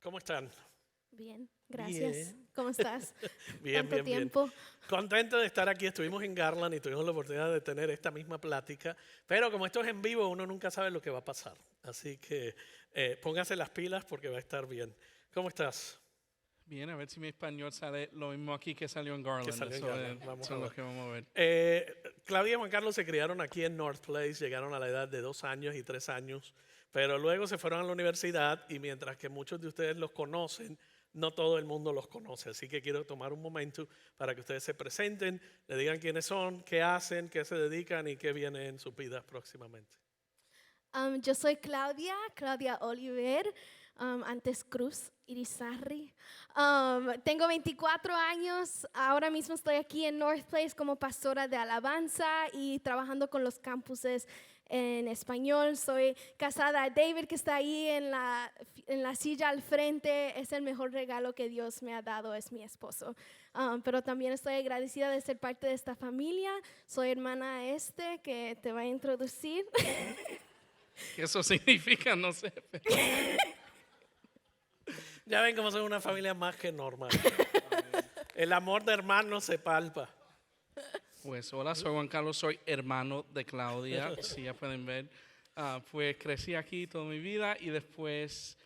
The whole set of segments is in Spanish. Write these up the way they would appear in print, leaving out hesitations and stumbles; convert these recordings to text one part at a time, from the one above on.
¿Cómo están? Bien, gracias. Bien. ¿Cómo estás? Bien, Tanto bien, bien. tiempo. Contento de estar aquí. Estuvimos en Garland y tuvimos la oportunidad de tener esta misma plática. Pero como esto es en vivo, uno nunca sabe lo que va a pasar. Así que póngase las pilas porque va a estar bien. ¿Cómo estás? Bien, a ver si mi español sale lo mismo aquí que salió en Que Garland. salió en Eso Garland. Vamos eso a es ver. lo que vamos a ver. Claudia y Juan Carlos se criaron aquí en North Place, llegaron a la edad de 2 años y 3 años, pero luego se fueron a la universidad y mientras que muchos de ustedes los conocen, no todo el mundo los conoce. Así que quiero tomar un momento para que ustedes se presenten, le digan quiénes son, qué hacen, qué se dedican y qué viene en sus vidas próximamente. Yo soy Claudia Oliver, antes Cruz Irizarry. Tengo 24 años, ahora mismo estoy aquí en North Place como pastora de alabanza y trabajando con los campuses en español. Soy casada a David, que está ahí en la silla al frente. Es el mejor regalo que Dios me ha dado, es mi esposo. Pero también estoy agradecida de ser parte de esta familia. Soy hermana a que te va a introducir. ¿Qué eso significa? No sé. Ya ven cómo son una familia más que normal. El amor de hermanos se palpa. Pues hola, soy Juan Carlos, soy hermano de Claudia, si ya pueden ver. Pues crecí aquí toda mi vida y después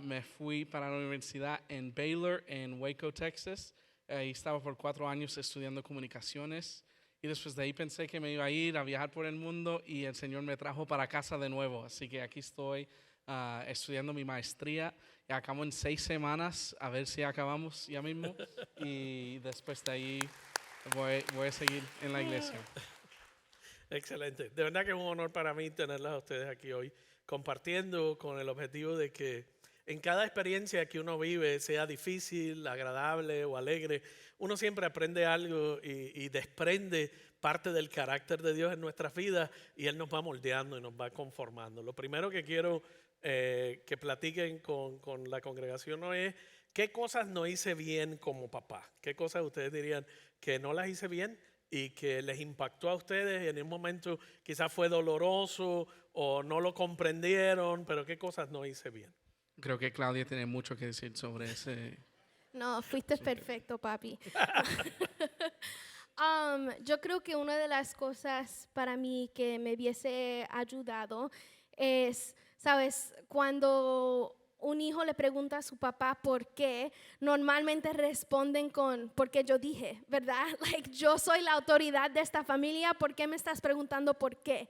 me fui para la universidad en Baylor, en Waco, Texas. Ahí estaba por 4 años estudiando comunicaciones y después de ahí pensé que me iba a ir a viajar por el mundo y el Señor me trajo para casa de nuevo. Así que aquí estoy estudiando mi maestría. Y acabo en 6 semanas, a ver si acabamos ya mismo. Y después de ahí voy a seguir en la iglesia. Excelente. De verdad que es un honor para mí tenerlas a ustedes aquí hoy, compartiendo con el objetivo de que en cada experiencia que uno vive, sea difícil, agradable o alegre, uno siempre aprende algo y desprende parte del carácter de Dios en nuestras vidas y Él nos va moldeando y nos va conformando. Lo primero que quiero que platiquen con la congregación hoy es qué cosas no hice bien como papá, qué cosas ustedes dirían que no las hice bien y que les impactó a ustedes y en un momento quizás fue doloroso o no lo comprendieron, pero qué cosas no hice bien. Creo que Claudia tiene mucho que decir sobre ese. No, fuiste perfecto, papi. Yo creo que una de las cosas para mí que me hubiese ayudado es, sabes, cuando un hijo le pregunta a su papá por qué, normalmente responden con porque yo dije, ¿verdad? Like, yo soy la autoridad de esta familia, ¿por qué me estás preguntando por qué?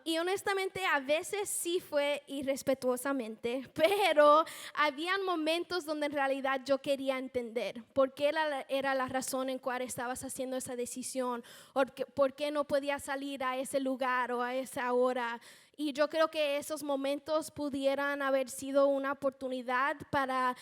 Y honestamente a veces sí fue irrespetuosamente, pero habían momentos donde en realidad yo quería entender por qué era la razón en cual estabas haciendo esa decisión, o por qué no podía salir a ese lugar o a esa hora. Y yo creo que esos momentos pudieran haber sido una oportunidad para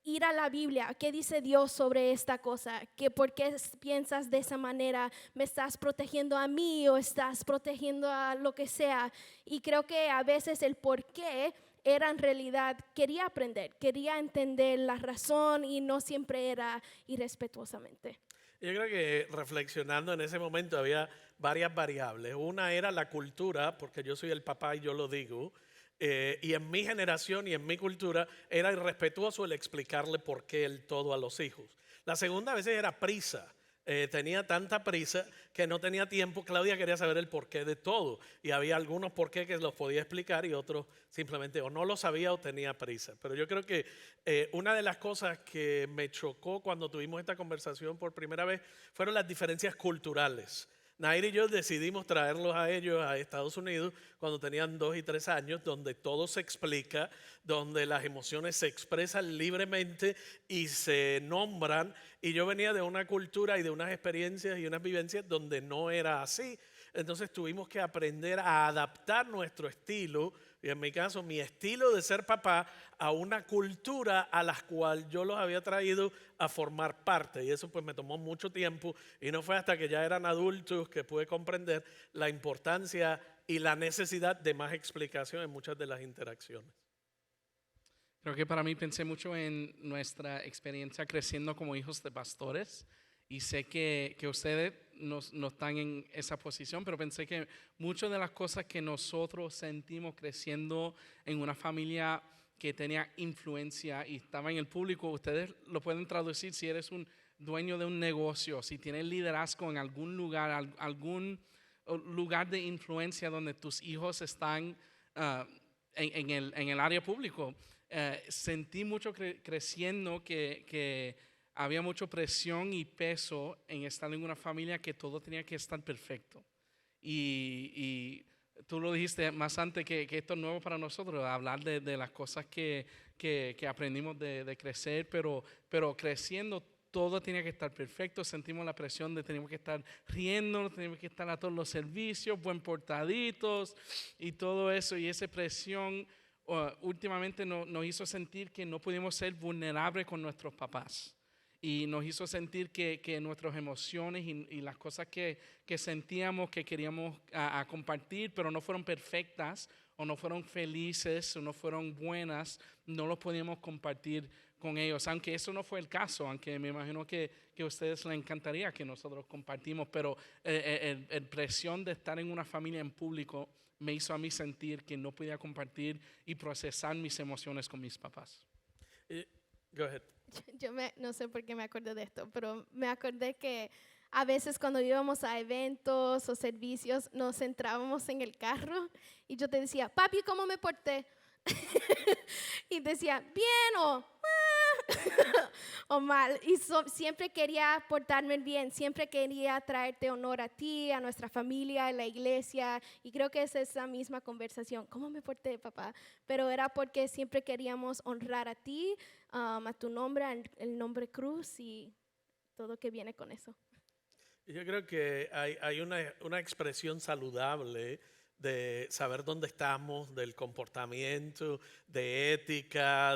ir a la Biblia. ¿Qué dice Dios sobre esta cosa? ¿Por qué piensas de esa manera? ¿Me estás protegiendo a mí o estás protegiendo a lo que sea? Y creo que a veces el por qué era en realidad, quería aprender, quería entender la razón y no siempre era irrespetuosamente. Yo creo que reflexionando en ese momento había varias variables. Una era la cultura, porque yo soy el papá y yo lo digo, y en mi generación y en mi cultura era irrespetuoso el explicarle por qué el todo a los hijos. La segunda a veces era prisa. Tenía tanta prisa que no tenía tiempo. Claudia quería saber el porqué de todo y había algunos porqué que los podía explicar y otros simplemente o no lo sabía o tenía prisa. Pero yo creo que una de las cosas que me chocó cuando tuvimos esta conversación por primera vez fueron las diferencias culturales. Nair y yo decidimos traerlos a ellos a Estados Unidos cuando tenían 2 y 3 años, donde todo se explica, donde las emociones se expresan libremente y se nombran. Y yo venía de una cultura y de unas experiencias y unas vivencias donde no era así. Entonces tuvimos que aprender a adaptar nuestro estilo, y en mi caso mi estilo de ser papá, a una cultura a la cual yo los había traído a formar parte. Y eso pues me tomó mucho tiempo y no fue hasta que ya eran adultos que pude comprender la importancia y la necesidad de más explicación en muchas de las interacciones. Creo que para mí pensé mucho en nuestra experiencia creciendo como hijos de pastores y sé que ustedes no están en esa posición, pero pensé que muchas de las cosas que nosotros sentimos creciendo en una familia que tenía influencia y estaba en el público. Ustedes lo pueden traducir si eres un dueño de un negocio, si tienes liderazgo en algún lugar, algún lugar de influencia donde tus hijos están en el área público. Sentí mucho creciendo que había mucha presión y peso en estar en una familia que todo tenía que estar perfecto. Y tú lo dijiste más antes que esto es nuevo para nosotros, hablar de las cosas que aprendimos de crecer, pero creciendo todo tenía que estar perfecto. Sentimos la presión de teníamos que estar riendo, teníamos que estar a todos los servicios, buen portaditos y todo eso. Y esa presión últimamente nos hizo sentir que no pudimos ser vulnerables con nuestros papás. Y nos hizo sentir que nuestras emociones y las cosas que sentíamos, que queríamos a compartir, pero no fueron perfectas, o no fueron felices, o no fueron buenas, no los podíamos compartir con ellos. Aunque eso no fue el caso, aunque me imagino que a ustedes les encantaría que nosotros compartimos, pero el presión de estar en una familia en público me hizo a mí sentir que no podía compartir y procesar mis emociones con mis papás. Go ahead. No sé por qué me acordé de esto, pero me acordé que a veces cuando íbamos a eventos o servicios nos entrábamos en el carro y yo te decía, papi, ¿cómo me porté? Y decía, bien o mal. Y siempre quería portarme bien, siempre quería traerte honor a ti, a nuestra familia, a la iglesia. Y creo que es esa misma conversación. ¿Cómo me porté, papá? Pero era porque siempre queríamos honrar a ti, a tu nombre, el nombre Cruz y todo que viene con eso. Yo creo que hay una expresión saludable de saber dónde estamos, del comportamiento, de ética,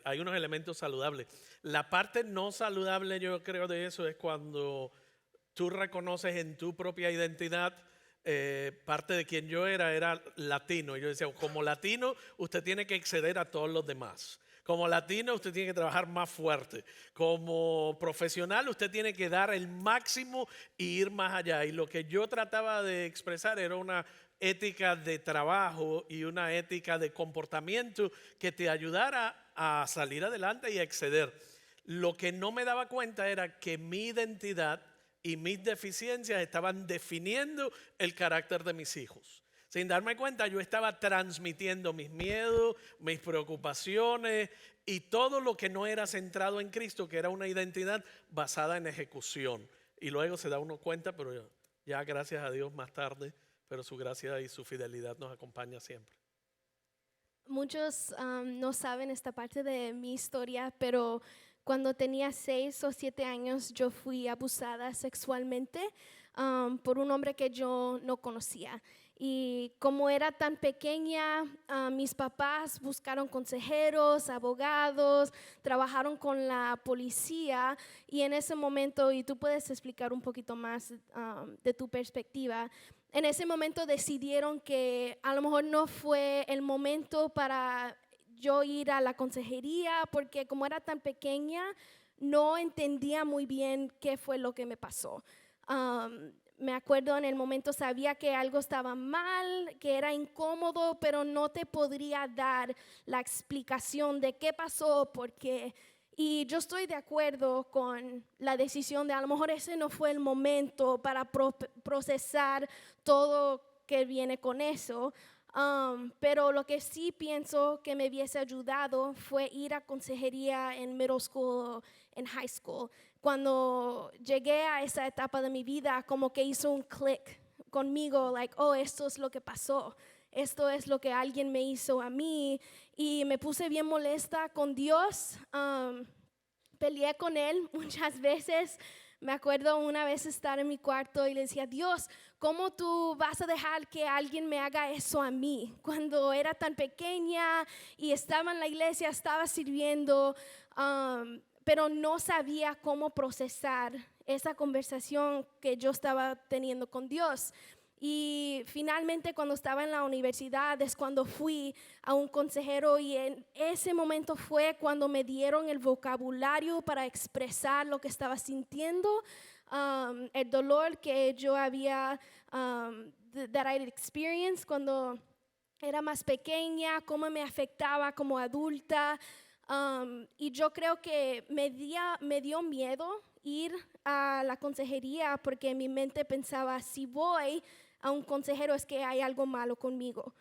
hay unos elementos saludables. La parte no saludable, yo creo, de eso es cuando tú reconoces en tu propia identidad, parte de quien yo era latino. Y yo decía, como latino, usted tiene que exceder a todos los demás. Como latino, usted tiene que trabajar más fuerte. Como profesional, usted tiene que dar el máximo y ir más allá. Y lo que yo trataba de expresar era una ética de trabajo y una ética de comportamiento que te ayudara a salir adelante y a exceder. Lo que no me daba cuenta era que mi identidad y mis deficiencias estaban definiendo el carácter de mis hijos. Sin darme cuenta, yo estaba transmitiendo mis miedos, mis preocupaciones y todo lo que no era centrado en Cristo, que era una identidad basada en ejecución. Y luego se da uno cuenta, pero ya gracias a Dios más tarde, pero su gracia y su fidelidad nos acompaña siempre. Muchos no saben esta parte de mi historia, pero cuando tenía 6 o 7 años yo fui abusada sexualmente por un hombre que yo no conocía. Y como era tan pequeña, mis papás buscaron consejeros, abogados, trabajaron con la policía y en ese momento, y tú puedes explicar un poquito más de tu perspectiva, en ese momento decidieron que a lo mejor no fue el momento para yo ir a la consejería porque como era tan pequeña, no entendía muy bien qué fue lo que me pasó. Me acuerdo en el momento sabía que algo estaba mal, que era incómodo, pero no te podría dar la explicación de qué pasó, por qué. Y yo estoy de acuerdo con la decisión de a lo mejor ese no fue el momento para procesar todo que viene con eso. Pero lo que sí pienso que me hubiese ayudado fue ir a consejería en middle school, en high school. Cuando llegué a esa etapa de mi vida, como que hizo un click conmigo, like, oh, esto es lo que pasó. Esto es lo que alguien me hizo a mí. Y me puse bien molesta con Dios. Peleé con Él muchas veces. Me acuerdo una vez estar en mi cuarto y le decía, Dios, ¿cómo tú vas a dejar que alguien me haga eso a mí? Cuando era tan pequeña y estaba en la iglesia, estaba sirviendo, pero no sabía cómo procesar esa conversación que yo estaba teniendo con Dios. Y finalmente cuando estaba en la universidad es cuando fui a un consejero y en ese momento fue cuando me dieron el vocabulario para expresar lo que estaba sintiendo, el dolor que yo había, that I'd experienced cuando era más pequeña, cómo me afectaba como adulta. Y yo creo que me dio miedo ir a la consejería porque en mi mente pensaba, si voy a un consejero es que hay algo malo conmigo.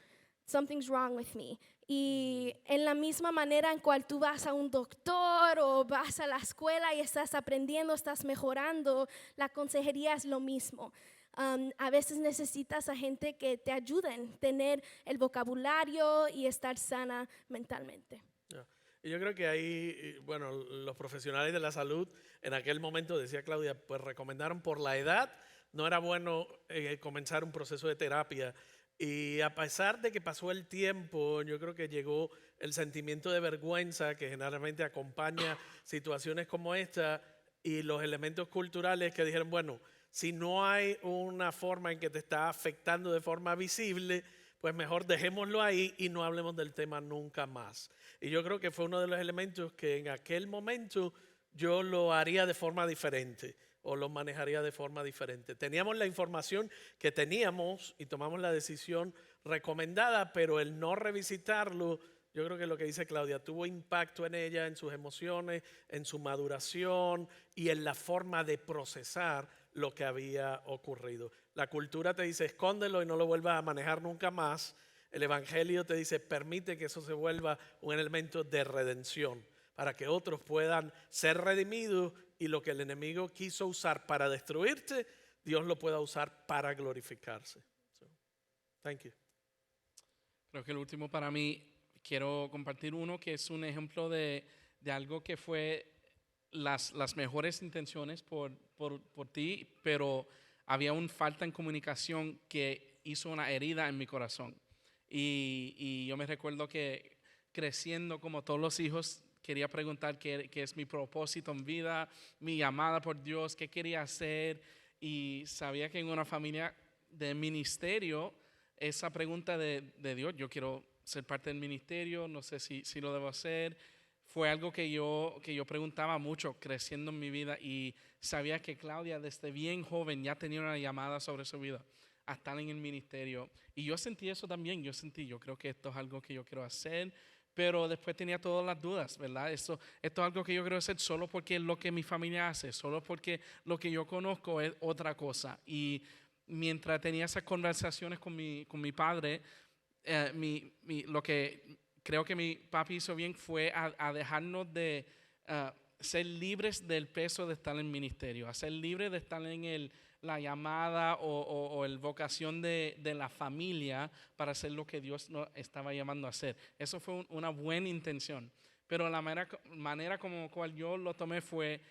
Something's wrong with me. Y en la misma manera en cual tú vas a un doctor o vas a la escuela y estás aprendiendo, estás mejorando, la consejería es lo mismo. A veces necesitas a gente que te ayuden a tener el vocabulario y estar sana mentalmente. Ya. Y yo creo que ahí, bueno, los profesionales de la salud en aquel momento, decía Claudia, pues recomendaron por la edad, no era bueno comenzar un proceso de terapia. Y a pesar de que pasó el tiempo, yo creo que llegó el sentimiento de vergüenza que generalmente acompaña situaciones como esta y los elementos culturales que dijeron, bueno, si no hay una forma en que te está afectando de forma visible, pues mejor dejémoslo ahí y no hablemos del tema nunca más. Y yo creo que fue uno de los elementos que en aquel momento yo lo haría de forma diferente o lo manejaría de forma diferente. Teníamos la información que teníamos y tomamos la decisión recomendada, pero el no revisitarlo, yo creo que lo que dice Claudia, tuvo impacto en ella, en sus emociones, en su maduración y en la forma de procesar lo que había ocurrido. La cultura te dice escóndelo y no lo vuelvas a manejar nunca más. El evangelio te dice permite que eso se vuelva un elemento de redención para que otros puedan ser redimidos y lo que el enemigo quiso usar para destruirte, Dios lo pueda usar para glorificarse. So, thank you. Creo que el último para mí, quiero compartir uno que es un ejemplo de algo que fue las mejores intenciones por ti, pero había una falta en comunicación que hizo una herida en mi corazón. Y yo me recuerdo que creciendo como todos los hijos, quería preguntar qué es mi propósito en vida, mi llamada por Dios, qué quería hacer. Y sabía que en una familia de ministerio, esa pregunta de Dios, yo quiero ser parte del ministerio, no sé si lo debo hacer, fue algo que yo preguntaba mucho creciendo en mi vida y sabía que Claudia desde bien joven ya tenía una llamada sobre su vida a estar en el ministerio. Y yo sentí eso también, yo creo que esto es algo que yo quiero hacer, pero después tenía todas las dudas, ¿verdad? Esto es algo que yo quiero hacer solo porque es lo que mi familia hace, solo porque lo que yo conozco es otra cosa. Y mientras tenía esas conversaciones con mi padre, lo que creo que mi papi hizo bien fue a dejarnos de ser libres del peso de estar en el ministerio, a ser libres de estar en la llamada o el vocación de la familia para hacer lo que Dios nos estaba llamando a hacer. Eso fue una buena intención, pero la manera como cual yo lo tomé fue,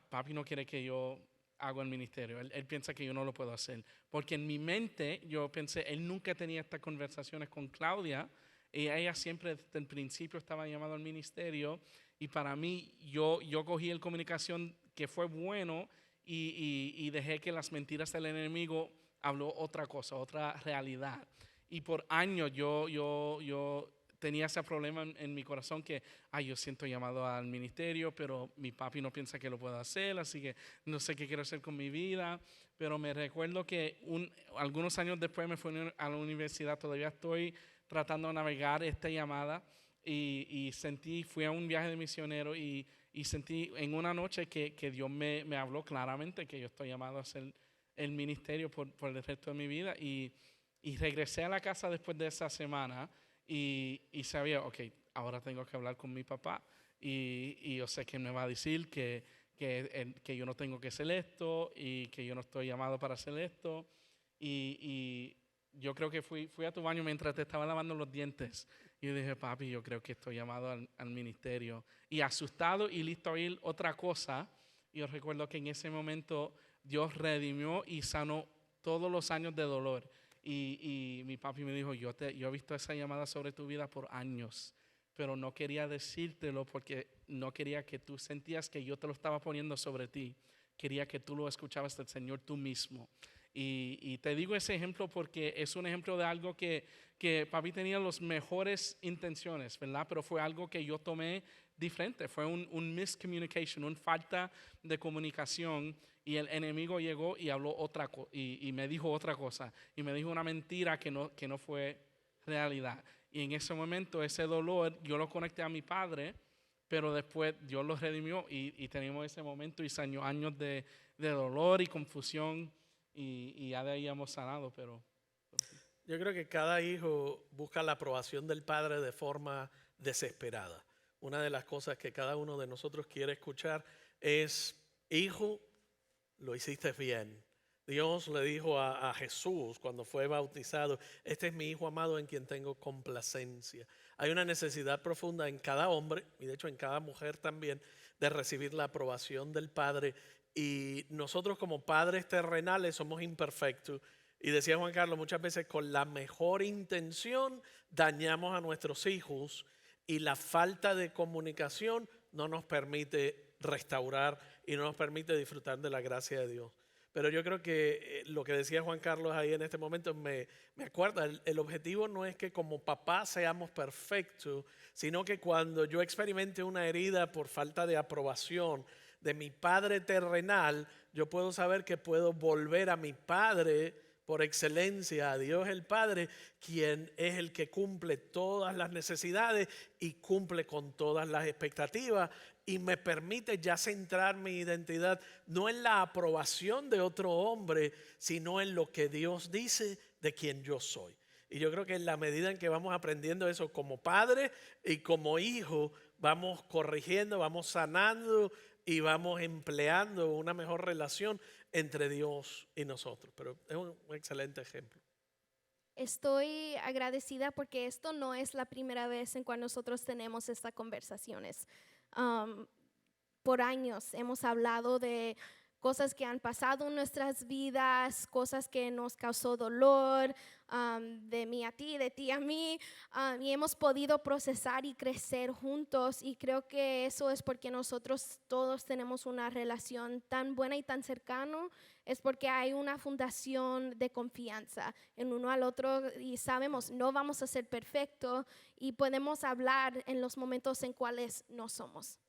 papi no quiere que yo hago el ministerio, él piensa que yo no lo puedo hacer, porque en mi mente yo pensé, él nunca tenía estas conversaciones con Claudia, y ella siempre desde el principio estaba llamada al ministerio, y para mí yo cogí el comunicación que fue bueno y dejé que las mentiras del enemigo habló otra cosa, otra realidad. Y por años yo tenía ese problema en mi corazón que, yo siento llamado al ministerio, pero mi papi no piensa que lo puedo hacer, así que no sé qué quiero hacer con mi vida. Pero me recuerdo que algunos años después me fui a la universidad, todavía estoy tratando de navegar esta llamada y fui a un viaje de misionero y sentí en una noche que Dios me habló claramente que yo estoy llamado a hacer el ministerio por el resto de mi vida y regresé a la casa después de esa semana y sabía, ok, ahora tengo que hablar con mi papá y yo sé que me va a decir que yo no tengo que hacer esto y que yo no estoy llamado para hacer esto y yo creo que fui a tu baño mientras te estaba lavando los dientes y yo dije, papi, yo creo que estoy llamado al ministerio y asustado y listo a oír otra cosa. Yo recuerdo que en ese momento Dios redimió y sanó todos los años de dolor y mi papi me dijo, yo he visto esa llamada sobre tu vida por años, pero no quería decírtelo porque no quería que tú sentías que yo te lo estaba poniendo sobre ti, quería que tú lo escuchabas del Señor tú mismo. Y te digo ese ejemplo porque es un ejemplo de algo que papi tenía las mejores intenciones, ¿verdad? Pero fue algo que yo tomé diferente, fue un miscommunication, una falta de comunicación y el enemigo llegó y habló y me dijo otra cosa y me dijo una mentira que no fue realidad. Y en ese momento, ese dolor, yo lo conecté a mi padre, pero después Dios lo redimió y tenemos ese momento y años de dolor y confusión y ya de ahí hemos sanado, pero sí. Yo creo que cada hijo busca la aprobación del padre de forma desesperada. Una de las cosas que cada uno de nosotros quiere escuchar es: hijo, lo hiciste bien. Dios le dijo a Jesús cuando fue bautizado: este es mi hijo amado en quien tengo complacencia. Hay una necesidad profunda en cada hombre, y de hecho en cada mujer también, de recibir la aprobación del Padre. Y nosotros como padres terrenales somos imperfectos. Y decía Juan Carlos, muchas veces con la mejor intención dañamos a nuestros hijos, y la falta de comunicación no nos permite restaurar y no nos permite disfrutar de la gracia de Dios. Pero yo creo que lo que decía Juan Carlos ahí en este momento me acuerda, el objetivo no es que como papá seamos perfectos, sino que cuando yo experimente una herida por falta de aprobación de mi padre terrenal, yo puedo saber que puedo volver a mi padre por excelencia, a Dios el Padre, quien es el que cumple todas las necesidades y cumple con todas las expectativas, y me permite ya centrar mi identidad no en la aprobación de otro hombre, sino en lo que Dios dice de quien yo soy. Y yo creo que en la medida en que vamos aprendiendo eso como padre y como hijo, vamos corrigiendo, vamos sanando y vamos empleando una mejor relación entre Dios y nosotros. Pero es un excelente ejemplo. Estoy agradecida porque esto no es la primera vez en cuando nosotros tenemos estas conversaciones. Por años hemos hablado de cosas que han pasado en nuestras vidas, cosas que nos causó dolor, de mí a ti, de ti a mí, y hemos podido procesar y crecer juntos, y creo que eso es porque nosotros todos tenemos una relación tan buena y tan cercana, es porque hay una fundación de confianza en uno al otro, y sabemos no vamos a ser perfectos y podemos hablar en los momentos en cuales no somos.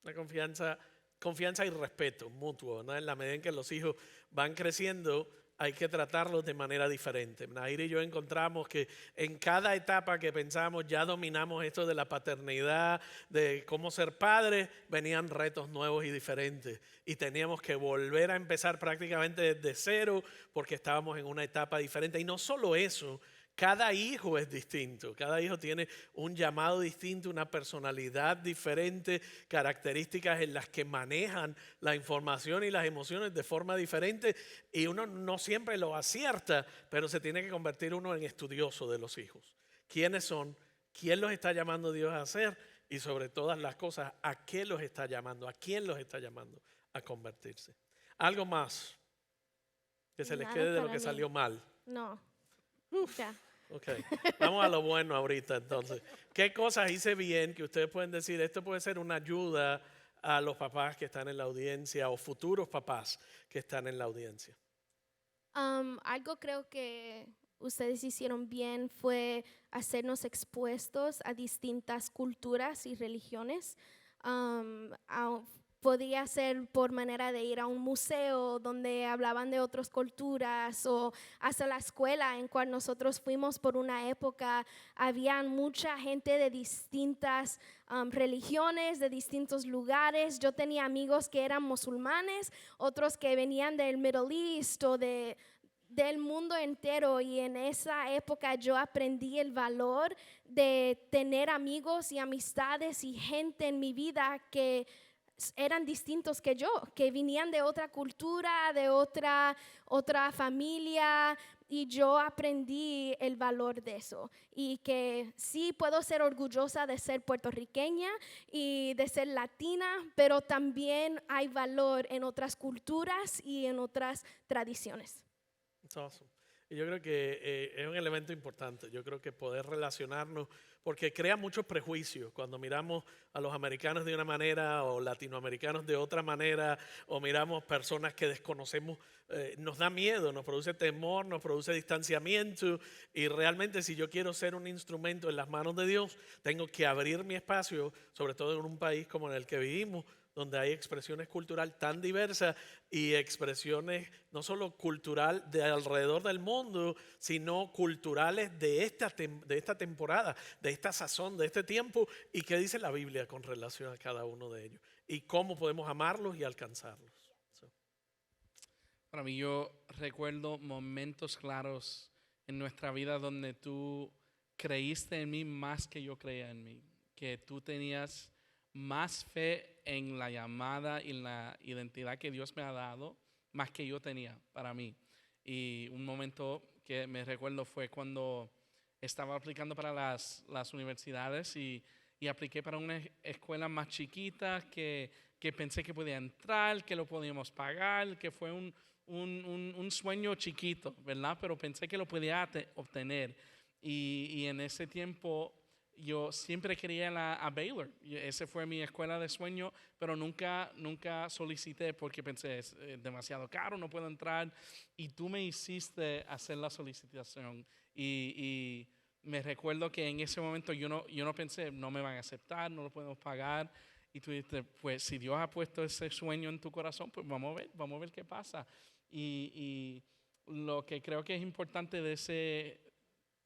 La confianza y respeto mutuo, ¿no? En la medida en que los hijos van creciendo, hay que tratarlos de manera diferente. Nair y yo encontramos que en cada etapa que pensamos ya dominamos esto de la paternidad, de cómo ser padres, venían retos nuevos y diferentes. Y teníamos que volver a empezar prácticamente desde cero porque estábamos en una etapa diferente. Y no solo eso, cada hijo es distinto, cada hijo tiene un llamado distinto, una personalidad diferente, características en las que manejan la información y las emociones de forma diferente, y uno no siempre lo acierta, pero se tiene que convertir uno en estudioso de los hijos. ¿Quiénes son? ¿Quién los está llamando Dios a hacer? Y sobre todas las cosas, ¿a qué los está llamando? ¿A quién los está llamando a convertirse? ¿Algo más que se les Nada quede de lo para que mí. salió mal? No. Ya. Ok, vamos a lo bueno ahorita entonces. ¿Qué cosas hice bien que ustedes pueden decir? Esto puede ser una ayuda a los papás que están en la audiencia o futuros papás que están en la audiencia. Algo creo que ustedes hicieron bien fue hacernos expuestos a distintas culturas y religiones. Podía ser por manera de ir a un museo donde hablaban de otras culturas, o hasta la escuela en cual nosotros fuimos por una época. Había mucha gente de distintas religiones, de distintos lugares. Yo tenía amigos que eran musulmanes, otros que venían del Middle East o del mundo entero, y en esa época yo aprendí el valor de tener amigos y amistades y gente en mi vida que eran distintos que yo, que venían de otra cultura, de otra familia, y yo aprendí el valor de eso, y que sí puedo ser orgullosa de ser puertorriqueña y de ser latina, pero también hay valor en otras culturas y en otras tradiciones. That's awesome. Y yo creo que es un elemento importante. Yo creo que poder relacionarnos porque crea muchos prejuicios cuando miramos a los americanos de una manera o latinoamericanos de otra manera, o miramos personas que desconocemos, nos da miedo, nos produce temor, nos produce distanciamiento, y realmente si yo quiero ser un instrumento en las manos de Dios, tengo que abrir mi espacio, sobre todo en un país como en el que vivimos, donde hay expresiones culturales tan diversas y expresiones no solo cultural de alrededor del mundo, sino culturales de esta temporada, de esta sazón, de este tiempo, y qué dice la Biblia con relación a cada uno de ellos y cómo podemos amarlos y alcanzarlos. So. Para mí, yo recuerdo momentos claros en nuestra vida donde tú creíste en mí más que yo creía en mí, que tú tenías más fe en la llamada y la identidad que Dios me ha dado, más que yo tenía para mí. Y un momento que me recuerdo fue cuando estaba aplicando para las universidades y apliqué para una escuela más chiquita que pensé que podía entrar, que lo podíamos pagar, que fue un sueño chiquito, ¿verdad? Pero pensé que lo podía obtener. Y en ese tiempo yo siempre quería a Baylor. Esa fue mi escuela de sueño, pero nunca solicité porque pensé, es demasiado caro, no puedo entrar. Y tú me hiciste hacer la solicitación. Y me recuerdo que en ese momento yo no pensé, no me van a aceptar, no lo podemos pagar. Y tú dijiste, pues si Dios ha puesto ese sueño en tu corazón, pues vamos a ver qué pasa. Y lo que creo que es importante de esa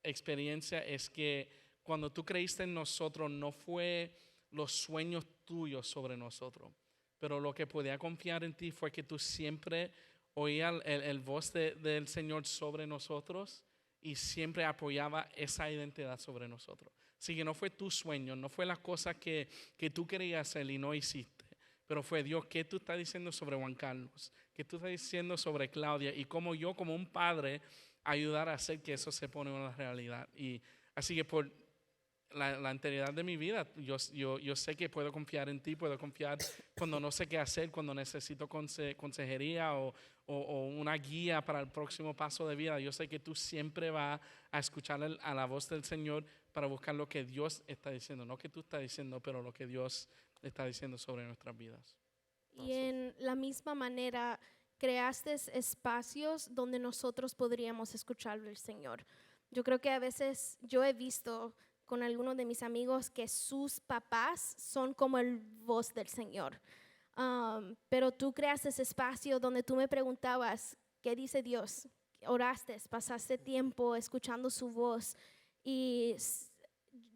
experiencia es que cuando tú creíste en nosotros, no fue los sueños tuyos sobre nosotros, pero lo que podía confiar en ti fue que tú siempre oías el voz del Señor sobre nosotros y siempre apoyaba esa identidad sobre nosotros. Así que no fue tu sueño, no fue las cosas que tú querías hacer y no hiciste, pero fue Dios, ¿qué tú estás diciendo sobre Juan Carlos? ¿Qué tú estás diciendo sobre Claudia? Y cómo yo, como un padre, ayudar a hacer que eso se pone en una realidad. Y así que por la integridad de mi vida, yo sé que puedo confiar en ti, puedo confiar cuando no sé qué hacer, cuando necesito consejería o una guía para el próximo paso de vida. Yo sé que tú siempre vas a escuchar a la voz del Señor para buscar lo que Dios está diciendo, no que tú estás diciendo, pero lo que Dios está diciendo sobre nuestras vidas. Y en la misma manera, creaste espacios donde nosotros podríamos escuchar al Señor. Yo creo que a veces yo he visto con algunos de mis amigos que sus papás son como el voz del Señor. Pero tú creaste ese espacio donde tú me preguntabas, ¿qué dice Dios? Oraste, pasaste tiempo escuchando su voz. Y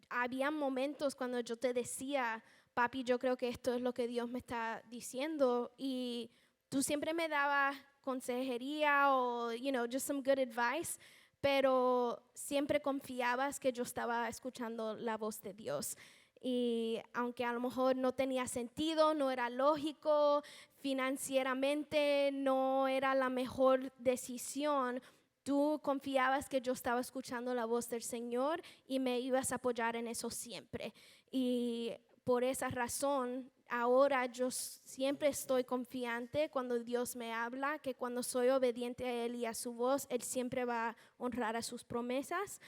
había momentos cuando yo te decía, papi, yo creo que esto es lo que Dios me está diciendo. Y tú siempre me dabas consejería o, just some good advice. Pero siempre confiabas que yo estaba escuchando la voz de Dios. Y aunque a lo mejor no tenía sentido, no era lógico, financieramente no era la mejor decisión, tú confiabas que yo estaba escuchando la voz del Señor y me ibas a apoyar en eso siempre. Y por esa razón, ahora yo siempre estoy confiante cuando Dios me habla, que cuando soy obediente a Él y a su voz, Él siempre va a honrar a sus promesas,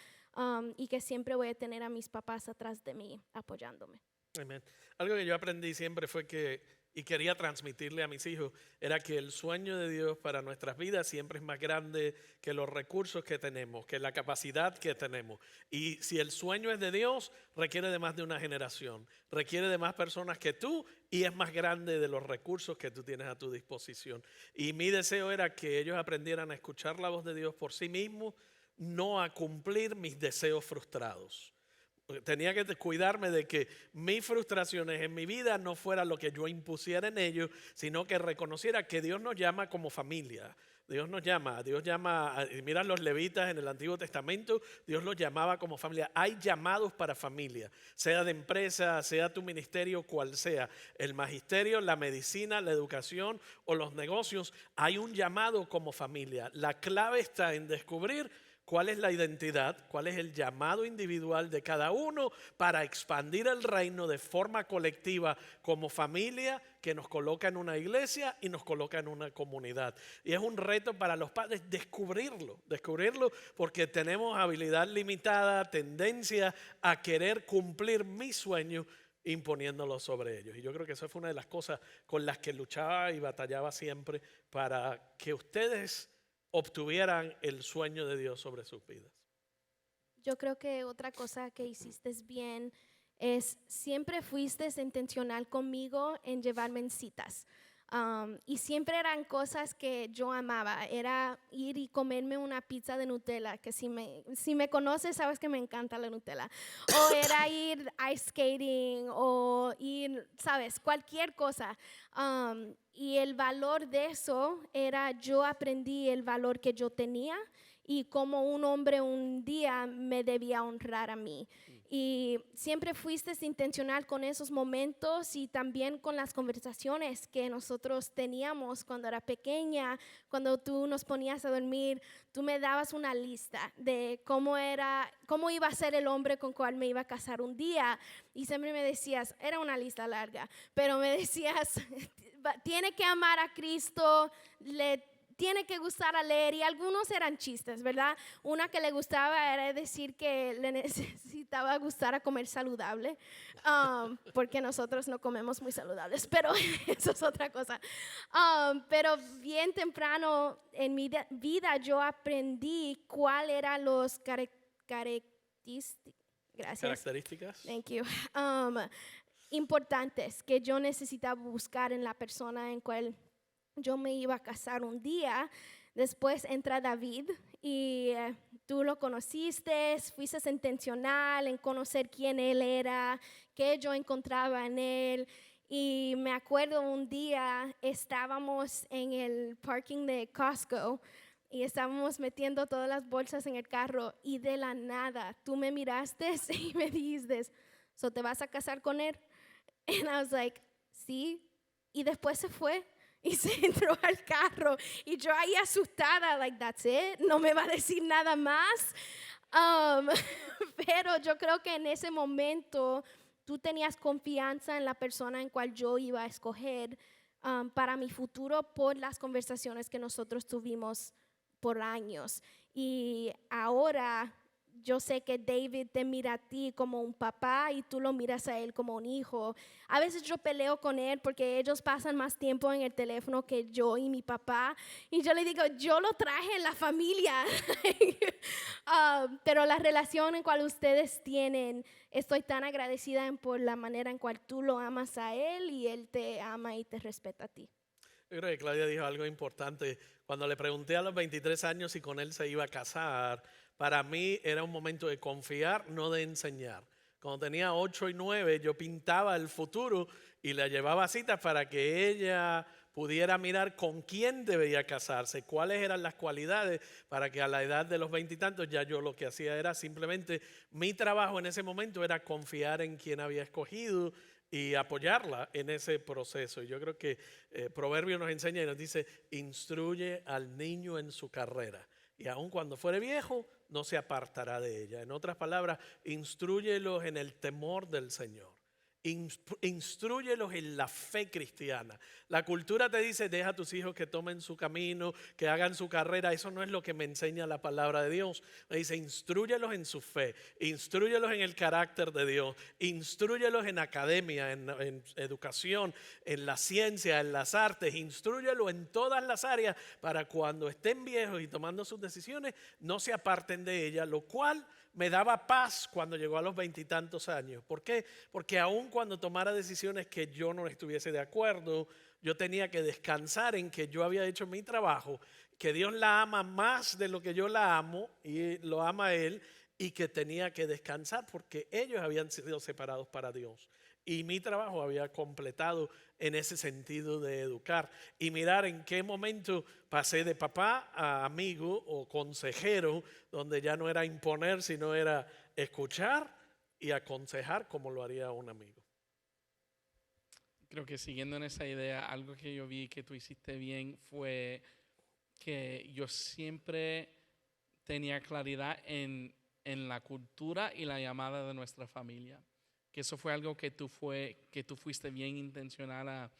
y que siempre voy a tener a mis papás atrás de mí apoyándome. Amén. Algo que yo aprendí siempre fue y quería transmitirle a mis hijos, era que el sueño de Dios para nuestras vidas siempre es más grande que los recursos que tenemos, que la capacidad que tenemos. Y si el sueño es de Dios, requiere de más de una generación, requiere de más personas que tú y es más grande de los recursos que tú tienes a tu disposición. Y mi deseo era que ellos aprendieran a escuchar la voz de Dios por sí mismos, no a cumplir mis deseos frustrados. Tenía que cuidarme de que mis frustraciones en mi vida no fueran lo que yo impusiera en ellos, sino que reconociera que Dios nos llama como familia. Dios llama, mira los levitas en el Antiguo Testamento, Dios los llamaba como familia. Hay llamados para familia, sea de empresa, sea tu ministerio, cual sea. El magisterio, la medicina, la educación o los negocios, hay un llamado como familia. La clave está en descubrir cuál es la identidad, cuál es el llamado individual de cada uno para expandir el reino de forma colectiva como familia que nos coloca en una iglesia y nos coloca en una comunidad. Y es un reto para los padres descubrirlo porque tenemos habilidad limitada, tendencia a querer cumplir mis sueños imponiéndolo sobre ellos. Y yo creo que eso fue una de las cosas con las que luchaba y batallaba siempre para que ustedes obtuvieran el sueño de Dios sobre sus vidas. Yo creo que otra cosa que hiciste bien es siempre fuiste intencional conmigo en llevarme en citas. Y siempre eran cosas que yo amaba. Era ir y comerme una pizza de Nutella, que si me conoces sabes que me encanta la Nutella. O era ir ice skating o ir, sabes, cualquier cosa. Y el valor de eso era, yo aprendí el valor que yo tenía y como un hombre un día me debía honrar a mí. Y siempre fuiste intencional con esos momentos y también con las conversaciones que nosotros teníamos cuando era pequeña, cuando tú nos ponías a dormir, tú me dabas una lista de cómo iba a ser el hombre con cual me iba a casar un día. Y siempre me decías, era una lista larga, pero me decías, tiene que amar a Cristo, tiene que gustar a leer, y algunos eran chistes, ¿verdad? Una que le gustaba era decir que le necesitaba gustar a comer saludable, porque nosotros no comemos muy saludables, pero eso es otra cosa. Pero bien temprano en mi vida yo aprendí cuáles eran los características Thank you. Importantes que yo necesitaba buscar en la persona en cual yo me iba a casar un día. Después entra David y tú lo conociste, fuiste intencional en conocer quién él era, qué yo encontraba en él. Y me acuerdo un día estábamos en el parking de Costco y estábamos metiendo todas las bolsas en el carro y de la nada tú me miraste y me dijiste, ¿so te vas a casar con él? And I was like, sí. Y después se fue. Y se entró al carro y yo ahí asustada, like, that's it, no me va a decir nada más. Pero yo creo que en ese momento tú tenías confianza en la persona en cual yo iba a escoger para mi futuro por las conversaciones que nosotros tuvimos por años. Y ahora yo sé que David te mira a ti como un papá y tú lo miras a él como un hijo. A veces yo peleo con él porque ellos pasan más tiempo en el teléfono que yo y mi papá. Y yo le digo, yo lo traje en la familia. Pero la relación en cual ustedes tienen, estoy tan agradecida por la manera en cual tú lo amas a él y él te ama y te respeta a ti. Yo creo que Claudia dijo algo importante. Cuando le pregunté a los 23 años si con él se iba a casar, para mí era un momento de confiar, no de enseñar. Cuando tenía 8 y 9, yo pintaba el futuro y la llevaba a citas para que ella pudiera mirar con quién debía casarse, cuáles eran las cualidades, para que a la edad de los 20 y tantos ya yo lo que hacía era simplemente, mi trabajo en ese momento era confiar en quien había escogido y apoyarla en ese proceso. Y yo creo que Proverbio nos enseña y nos dice, instruye al niño en su carrera. Y aun cuando fuere viejo, no se apartará de ella. En otras palabras, instrúyelos en el temor del Señor. Instrúyelos en la fe cristiana. La cultura te dice, deja a tus hijos que tomen su camino, que hagan su carrera. Eso no es lo que me enseña la palabra de Dios. Me dice, instrúyelos en su fe, instrúyelos en el carácter de Dios, instrúyelos en academia, en educación, en la ciencia, en las artes, instrúyelos en todas las áreas para cuando estén viejos y tomando sus decisiones, no se aparten de ella, lo cual me daba paz cuando llegó a los 20 y tantos años. ¿Por qué? Porque aun cuando tomara decisiones que yo no estuviese de acuerdo, yo tenía que descansar en que yo había hecho mi trabajo, que Dios la ama más de lo que yo la amo y lo ama a Él, y que tenía que descansar porque ellos habían sido separados para Dios. Y mi trabajo había completado en ese sentido de educar y mirar en qué momento pasé de papá a amigo o consejero, donde ya no era imponer, sino era escuchar y aconsejar como lo haría un amigo. Creo que siguiendo en esa idea, algo que yo vi que tú hiciste bien fue que yo siempre tenía claridad en la cultura y la llamada de nuestra familia. Que eso fue algo que tú fuiste bien intencional a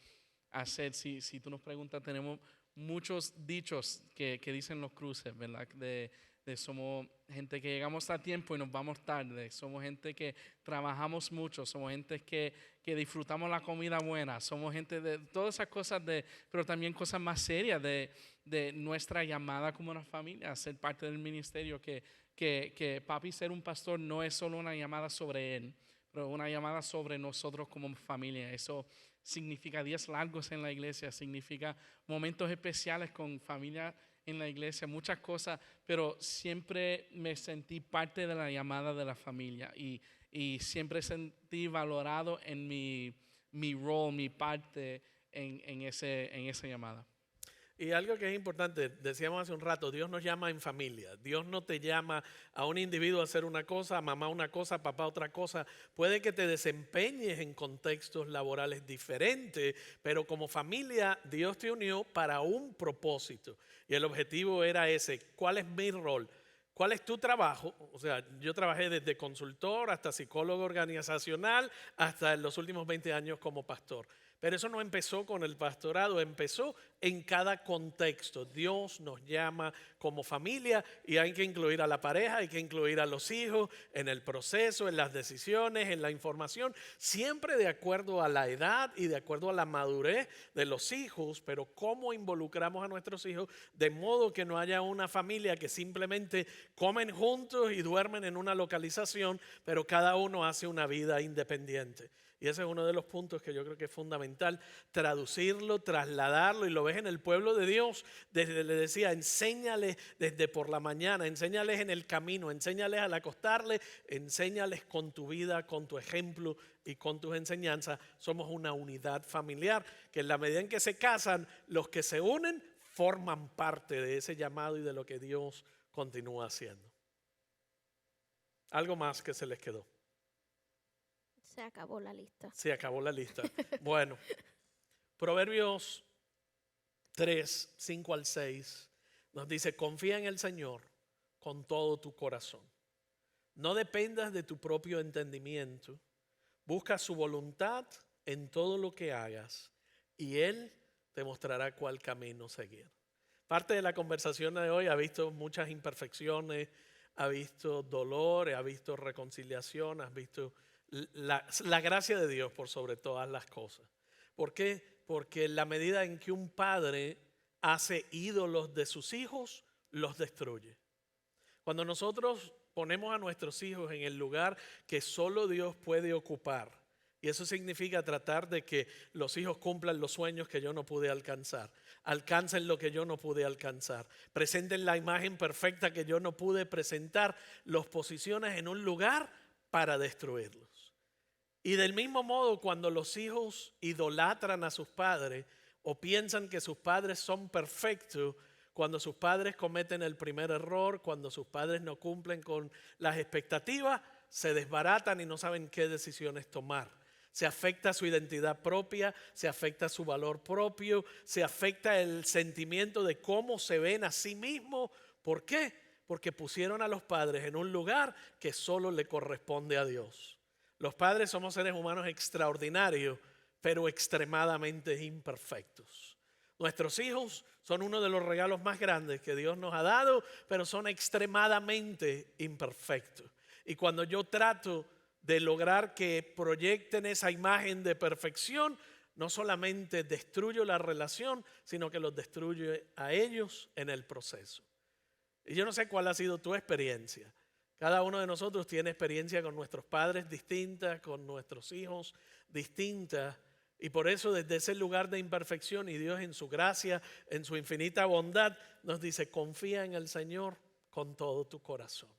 hacer. Si tú nos preguntas, tenemos muchos dichos que dicen los cruces, ¿verdad? De somos gente que llegamos a tiempo y nos vamos tarde. Somos gente que trabajamos mucho. Somos gente que disfrutamos la comida buena. Somos gente de todas esas cosas, pero también cosas más serias de nuestra llamada como una familia, a ser parte del ministerio. Que papi ser un pastor no es solo una llamada sobre él, pero una llamada sobre nosotros como familia. Eso significa días largos en la iglesia, significa momentos especiales con familia en la iglesia, muchas cosas, pero siempre me sentí parte de la llamada de la familia y siempre sentí valorado en mi rol, mi parte en esa llamada. Y algo que es importante, decíamos hace un rato, Dios nos llama en familia. Dios no te llama a un individuo a hacer una cosa, a mamá una cosa, a papá otra cosa. Puede que te desempeñes en contextos laborales diferentes, pero como familia Dios te unió para un propósito. Y el objetivo era ese. ¿Cuál es mi rol? ¿Cuál es tu trabajo? O sea, yo trabajé desde consultor hasta psicólogo organizacional, hasta en los últimos 20 años como pastor. Pero eso no empezó con el pastorado, empezó en cada contexto. Dios nos llama como familia y hay que incluir a la pareja, hay que incluir a los hijos en el proceso, en las decisiones, en la información, siempre de acuerdo a la edad y de acuerdo a la madurez de los hijos, pero cómo involucramos a nuestros hijos de modo que no haya una familia que simplemente comen juntos y duermen en una localización, pero cada uno hace una vida independiente. Y ese es uno de los puntos que yo creo que es fundamental, traducirlo, trasladarlo, y lo ves en el pueblo de Dios. Desde le decía, enséñales desde por la mañana, enséñales en el camino, enséñales al acostarle, enséñales con tu vida, con tu ejemplo y con tus enseñanzas. Somos una unidad familiar que en la medida en que se casan, los que se unen forman parte de ese llamado y de lo que Dios continúa haciendo. Algo más que se les quedó. Se acabó la lista. Se acabó la lista. Bueno, Proverbios 3, 5 al 6 nos dice: confía en el Señor con todo tu corazón. No dependas de tu propio entendimiento. Busca su voluntad en todo lo que hagas y Él te mostrará cuál camino seguir. Parte de la conversación de hoy ha visto muchas imperfecciones, ha visto dolor, ha visto reconciliación, ha visto la gracia de Dios por sobre todas las cosas. ¿Por qué? Porque en la medida en que un padre hace ídolos de sus hijos, los destruye. Cuando nosotros ponemos a nuestros hijos en el lugar que solo Dios puede ocupar, y eso significa tratar de que los hijos cumplan los sueños que yo no pude alcanzar, alcancen lo que yo no pude alcanzar, presenten la imagen perfecta que yo no pude presentar, los posiciones en un lugar para destruirlos. Y del mismo modo, cuando los hijos idolatran a sus padres o piensan que sus padres son perfectos, cuando sus padres cometen el primer error, cuando sus padres no cumplen con las expectativas, se desbaratan y no saben qué decisiones tomar. Se afecta su identidad propia, se afecta su valor propio, se afecta el sentimiento de cómo se ven a sí mismos. ¿Por qué? Porque pusieron a los padres en un lugar que solo le corresponde a Dios. Los padres somos seres humanos extraordinarios, pero extremadamente imperfectos. Nuestros hijos son uno de los regalos más grandes que Dios nos ha dado, pero son extremadamente imperfectos. Y cuando yo trato de lograr que proyecten esa imagen de perfección, no solamente destruyo la relación, sino que los destruyo a ellos en el proceso. Y yo no sé cuál ha sido tu experiencia. Cada uno de nosotros tiene experiencia con nuestros padres distintas, con nuestros hijos distintas. Y por eso desde ese lugar de imperfección y Dios en su gracia, en su infinita bondad, nos dice: confía en el Señor con todo tu corazón.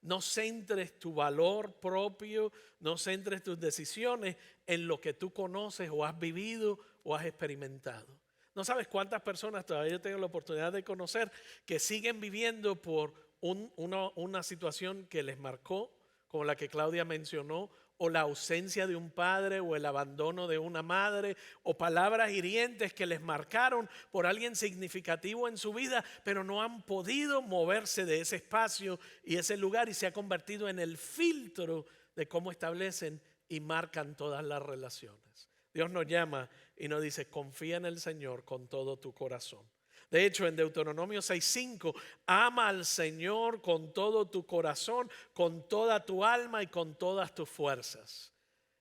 No centres tu valor propio, no centres tus decisiones en lo que tú conoces o has vivido o has experimentado. No sabes cuántas personas todavía yo tengo la oportunidad de conocer que siguen viviendo por una situación que les marcó, como la que Claudia mencionó, o la ausencia de un padre o el abandono de una madre o palabras hirientes que les marcaron por alguien significativo en su vida, pero no han podido moverse de ese espacio y ese lugar y se ha convertido en el filtro de cómo establecen y marcan todas las relaciones. Dios nos llama y nos dice, confía en el Señor con todo tu corazón. De hecho, en Deuteronomio 6:5, ama al Señor con todo tu corazón, con toda tu alma y con todas tus fuerzas.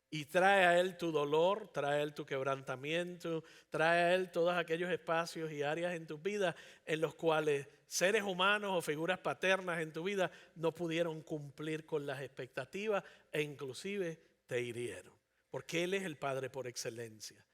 Y trae a Él tu dolor, trae a Él tu quebrantamiento, trae a Él todos aquellos espacios y áreas en tu vida en los cuales seres humanos o figuras paternas en tu vida no pudieron cumplir con las expectativas e inclusive te hirieron. Porque Él es el Padre por excelencia.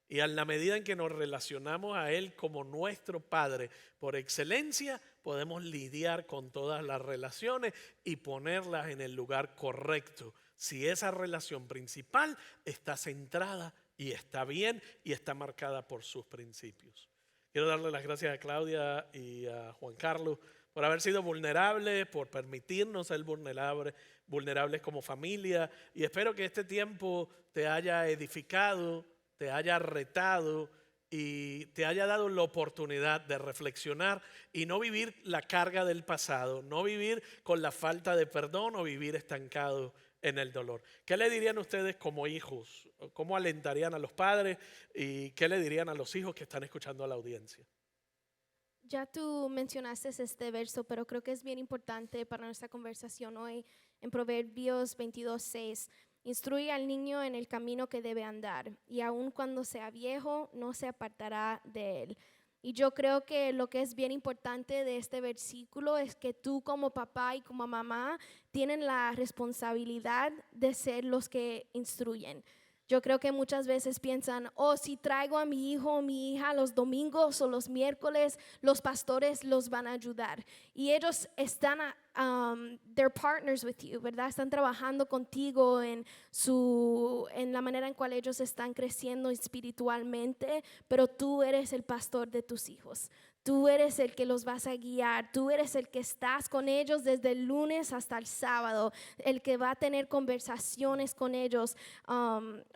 Y a la medida en que nos relacionamos a Él como nuestro Padre por excelencia, podemos lidiar con todas las relaciones y ponerlas en el lugar correcto. Si esa relación principal está centrada y está bien y está marcada por sus principios. Quiero darle las gracias a Claudia y a Juan Carlos por haber sido vulnerables, por permitirnos ser vulnerables como familia. Y espero que este tiempo te haya edificado, te haya retado y te haya dado la oportunidad de reflexionar y no vivir la carga del pasado, no vivir con la falta de perdón o vivir estancado en el dolor. ¿Qué le dirían ustedes como hijos? ¿Cómo alentarían a los padres? ¿Y qué le dirían a los hijos que están escuchando a la audiencia? Ya tú mencionaste este verso, pero creo que es bien importante para nuestra conversación hoy en Proverbios 22:6. Instruye al niño en el camino que debe andar, y aun cuando sea viejo, no se apartará de él. Y yo creo que lo que es bien importante de este versículo es que tú como papá y como mamá tienen la responsabilidad de ser los que instruyen. Yo creo que muchas veces piensan, oh, si traigo a mi hijo o mi hija los domingos o los miércoles, los pastores los van a ayudar. Y ellos están, they're partners with you, ¿verdad? Están trabajando contigo en la manera en cual ellos están creciendo espiritualmente, pero tú eres el pastor de tus hijos. Tú eres el que los vas a guiar, tú eres el que estás con ellos desde el lunes hasta el sábado, el que va a tener conversaciones con ellos.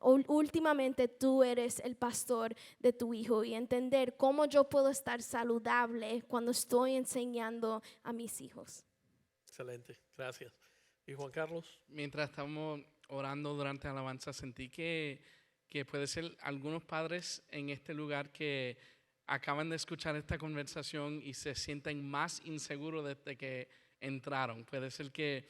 Últimamente tú eres el pastor de tu hijo y entender cómo yo puedo estar saludable cuando estoy enseñando a mis hijos. Excelente, gracias. ¿Y Juan Carlos? Mientras estamos orando durante la alabanza, sentí que puede ser algunos padres en este lugar que acaban de escuchar esta conversación y se sienten más inseguros desde que entraron. Puede ser que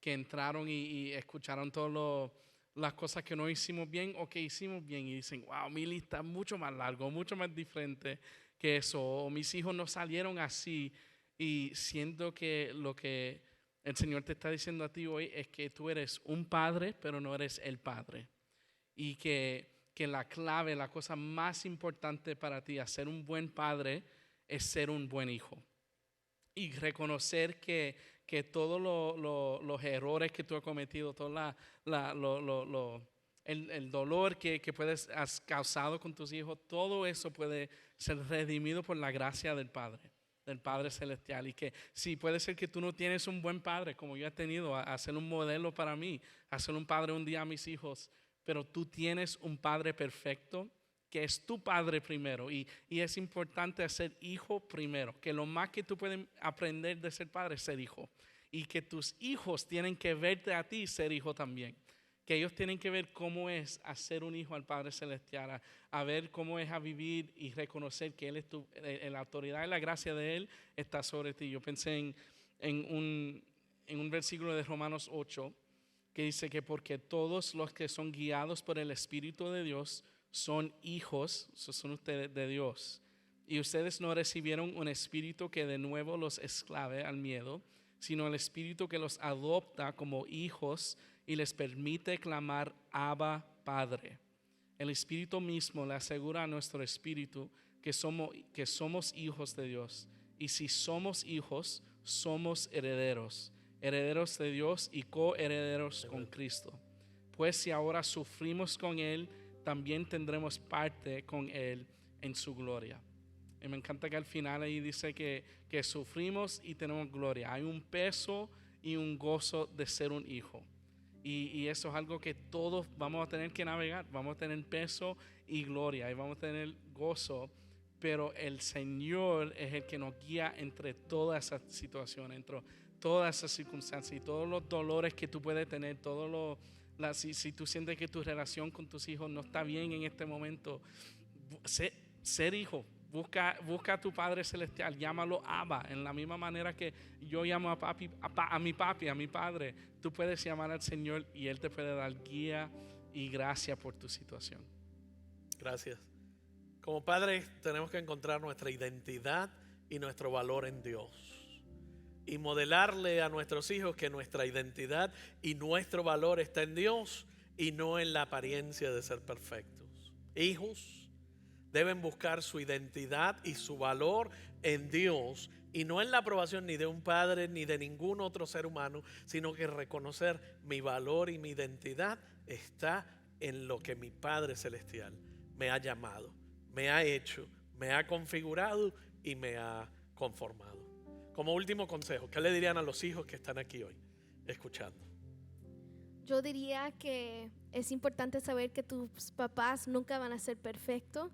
entraron y escucharon todas las cosas que no hicimos bien o que hicimos bien y dicen, wow, mi lista es mucho más largo, mucho más diferente que eso, o mis hijos no salieron así. Y siento que lo que el Señor te está diciendo a ti hoy es que tú eres un padre, pero no eres el padre. Y que la clave, la cosa más importante para ti, hacer un buen padre, es ser un buen hijo. Y reconocer que todos los errores que tú has cometido, todo el dolor que has causado con tus hijos, todo eso puede ser redimido por la gracia del Padre Celestial. Y que sí, puede ser que tú no tienes un buen padre como yo he tenido, a ser un modelo para mí, a ser un padre un día a mis hijos, pero tú tienes un Padre perfecto que es tu Padre primero, y es importante ser hijo primero, que lo más que tú puedes aprender de ser padre es ser hijo, y que tus hijos tienen que verte a ti ser hijo también, que ellos tienen que ver cómo es hacer un hijo al Padre Celestial, a ver cómo es a vivir y reconocer que Él es la autoridad y la gracia de Él está sobre ti. Yo pensé en un versículo de Romanos 8, que dice que porque todos los que son guiados por el Espíritu de Dios son hijos, son ustedes de Dios. Y ustedes no recibieron un espíritu que de nuevo los esclave al miedo, sino el espíritu que los adopta como hijos y les permite clamar Abba, Padre. El Espíritu mismo le asegura a nuestro espíritu que somos hijos de Dios. Y si somos hijos, somos herederos de Dios y coherederos con Cristo. Pues si ahora sufrimos con Él, también tendremos parte con Él en su gloria. Y me encanta que al final ahí dice que sufrimos y tenemos gloria. Hay un peso y un gozo de ser un hijo. Y eso es algo que todos vamos a tener que navegar. Vamos a tener peso y gloria y vamos a tener gozo. Pero el Señor es el que nos guía entre todas esas situaciones, entre todas esas circunstancias y todos los dolores que tú puedes tener, si tú sientes que tu relación con tus hijos no está bien en este momento, ser hijo. Busca a tu Padre Celestial, llámalo Abba, en la misma manera que yo llamo a mi papi, a mi padre. Tú puedes llamar al Señor y Él te puede dar guía y gracia por tu situación. Gracias. Como padres tenemos que encontrar nuestra identidad y nuestro valor en Dios. Y modelarle a nuestros hijos que nuestra identidad y nuestro valor está en Dios y no en la apariencia de ser perfectos. Hijos deben buscar su identidad y su valor en Dios y no en la aprobación ni de un padre ni de ningún otro ser humano, sino que reconocer mi valor y mi identidad está en lo que mi Padre Celestial me ha llamado, me ha hecho, me ha configurado y me ha conformado. Como último consejo, ¿qué le dirían a los hijos que están aquí hoy escuchando? Yo diría que es importante saber que tus papás nunca van a ser perfectos.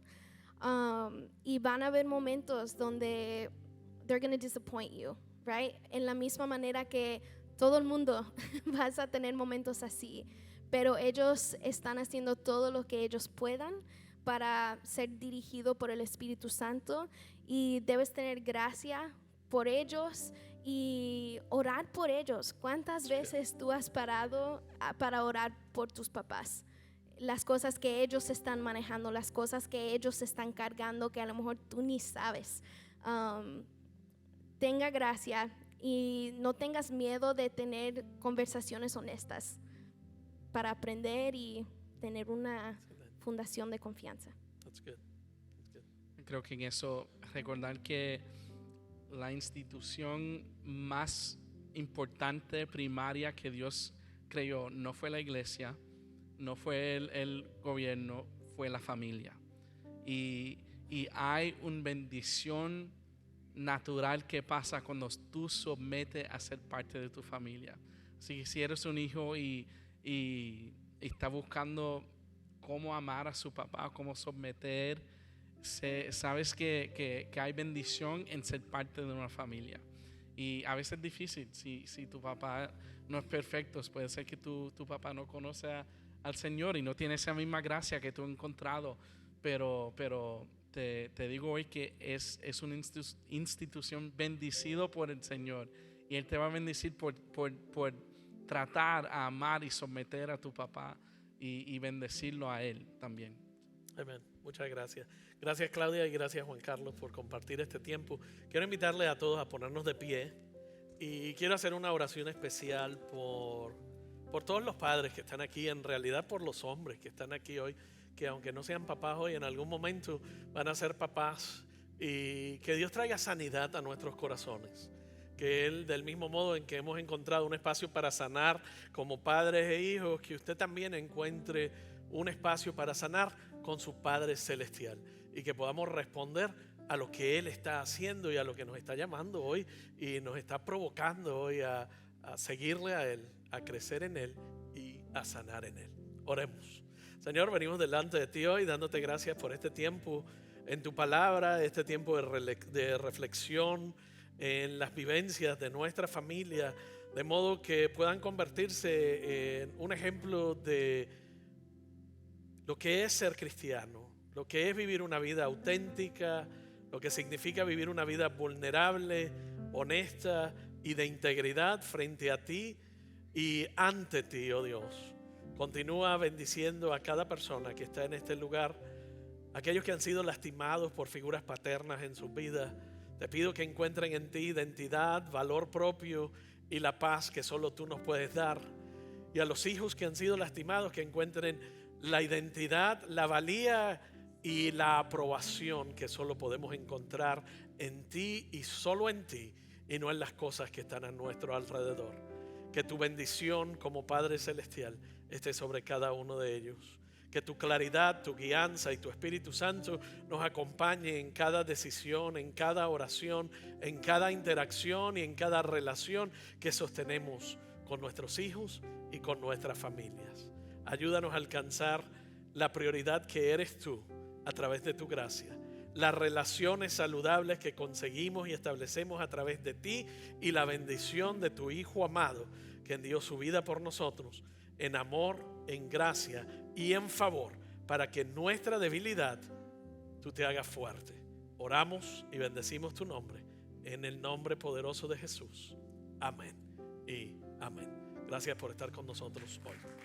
Y van a haber momentos donde they're going to disappoint you, right? En la misma manera que todo el mundo vas a tener momentos así, pero ellos están haciendo todo lo que ellos puedan para ser dirigido por el Espíritu Santo y debes tener gracia por ellos y orar por ellos. ¿Cuántas veces tú has parado para orar por tus papás? Las cosas que ellos están manejando, las cosas que ellos están cargando, que a lo mejor tú ni sabes. Tenga gracia y no tengas miedo de tener conversaciones honestas para aprender y tener una fundación de confianza. That's good. That's good. Creo que en eso recordar que la institución más importante, primaria que Dios creó no fue la iglesia, no fue el gobierno, fue la familia. Y hay una bendición natural que pasa cuando tú sometes a ser parte de tu familia. Así que si eres un hijo y estás buscando cómo amar a su papá, cómo someter, sabes que hay bendición en ser parte de una familia. Y a veces es difícil, si tu papá no es perfecto, puede ser que tu papá no conoce al Señor y no tiene esa misma gracia que tú has encontrado, pero te digo hoy que es una institución bendecido por el Señor y Él te va a bendecir por tratar a amar y someter a tu papá y bendecirlo a Él también. Amén. Muchas gracias. Gracias Claudia y gracias Juan Carlos por compartir este tiempo. Quiero invitarles a todos a ponernos de pie y quiero hacer una oración especial por todos los padres que están aquí, en realidad por los hombres que están aquí hoy, que aunque no sean papás hoy, en algún momento van a ser papás, y que Dios traiga sanidad a nuestros corazones. Que Él, del mismo modo en que hemos encontrado un espacio para sanar como padres e hijos, que usted también encuentre un espacio para sanar con su Padre Celestial y que podamos responder a lo que Él está haciendo y a lo que nos está llamando hoy y nos está provocando hoy a seguirle a Él, a crecer en Él y a sanar en Él. Oremos. Señor, venimos delante de ti hoy dándote gracias por este tiempo en tu palabra, este tiempo de reflexión en las vivencias de nuestra familia, de modo que puedan convertirse en un ejemplo de lo que es ser cristiano, lo que es vivir una vida auténtica, lo que significa vivir una vida vulnerable, honesta y de integridad frente a ti y ante ti, oh Dios. Continúa bendiciendo a cada persona que está en este lugar, aquellos que han sido lastimados por figuras paternas en sus vidas. Te pido que encuentren en ti identidad, valor propio y la paz que solo tú nos puedes dar. Y a los hijos que han sido lastimados, que encuentren la identidad, la valía y la aprobación que solo podemos encontrar en ti y solo en ti, y no en las cosas que están a nuestro alrededor. Que tu bendición como Padre Celestial esté sobre cada uno de ellos. Que tu claridad, tu guianza y tu Espíritu Santo nos acompañe en cada decisión, en cada oración, en cada interacción y en cada relación que sostenemos con nuestros hijos y con nuestras familias. Ayúdanos a alcanzar la prioridad que eres tú a través de tu gracia, las relaciones saludables que conseguimos y establecemos a través de ti y la bendición de tu Hijo amado, quien dio su vida por nosotros en amor, en gracia y en favor, para que en nuestra debilidad tú te hagas fuerte. Oramos y bendecimos tu nombre en el nombre poderoso de Jesús. Amén y amén. Gracias por estar con nosotros hoy.